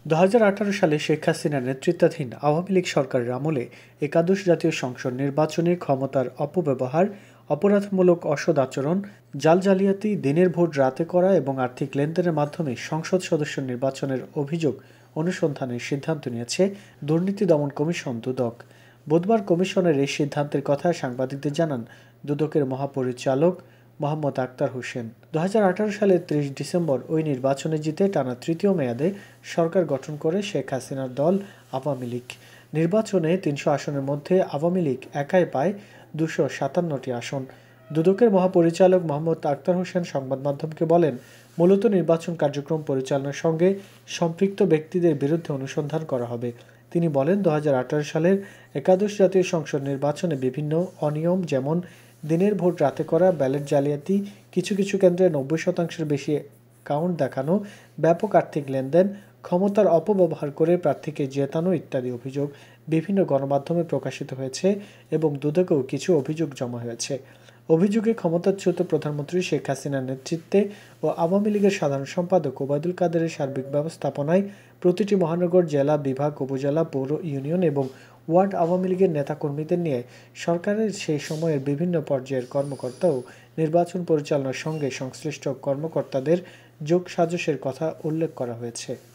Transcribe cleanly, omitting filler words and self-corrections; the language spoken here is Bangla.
2018 সালে শেখ হাসিনার নেতৃত্বাধীন আওয়ামী লীগ সরকারের আমলে একাদশ জাতীয় সংসদ নির্বাচনে ক্ষমতার অপব্যবহার, অপরাধমূলক অসৎ আচরণ, জাল-জালিয়াতি, দিনের ভোট রাতে করা এবং আর্থিক লেনদেনের মাধ্যমে সংসদ সদস্য নির্বাচনের অভিযোগ অনুসন্ধানের সিদ্ধান্ত নিয়েছে দুর্নীতি দমন কমিশন দুদক। বুধবার কমিশনের এই সিদ্ধান্তের কথা সাংবাদিকদের জানান দুদকের মহাপরিচালক মোহাম্মদ আক্তার হোসেন। 2018 সালের 30 ডিসেম্বর ওই নির্বাচনে জিতে টানা তৃতীয় মেয়াদে সরকার গঠন করে শেখ হাসিনার দল আওয়ামী লীগ। নির্বাচনে 300 আসনের মধ্যে আওয়ামী লীগ একাই পায় 257টি আসন। দুদকের মহাপরিচালক মোহাম্মদ আক্তার হোসেন সংবাদ মাধ্যমকে বলেন, মূলত নির্বাচন কার্যক্রম পরিচালনার সঙ্গে সম্পৃক্ত ব্যক্তিদের বিরুদ্ধে অনুসন্ধান করা হবে। তিনি বলেন, 2018 সালের একাদশ জাতীয় সংসদ নির্বাচনে বিভিন্ন অনিয়ম, যেমন দিনের ভোট রাতে করা, ব্যালট জালিয়াতি, কিছু কিছু কেন্দ্রে 90% বেশি কাউন্ট দেখানো, ব্যাপক আর্থিক লেনদেন, ক্ষমতার অপব্যবহার করে প্রার্থীকে জেতানো ইত্যাদি অভিযোগ বিভিন্ন গণমাধ্যমে প্রকাশিত হয়েছে এবং দুদকেও কিছু অভিযোগ জমা হয়েছে। অভিযোগে ক্ষমতাচ্যুত প্রধানমন্ত্রী শেখ হাসিনার নেতৃত্বে ও আওয়ামী লীগের সাধারণ সম্পাদক ওবায়দুল কাদেরের সার্বিক ব্যবস্থাপনায় প্রতিটি মহানগর, জেলা, বিভাগ, উপজেলা, পৌর, ইউনিয়ন এবং ওয়ার্ড আওয়ামী লীগের নেতাকর্মীদের নিয়ে সরকারের সেই সময়ের বিভিন্ন পর্যায়ের কর্মকর্তা ও নির্বাচন পরিচালনার সঙ্গে সংশ্লিষ্ট কর্মকর্তাদের যোগসাজশের কথা উল্লেখ করা হয়েছে।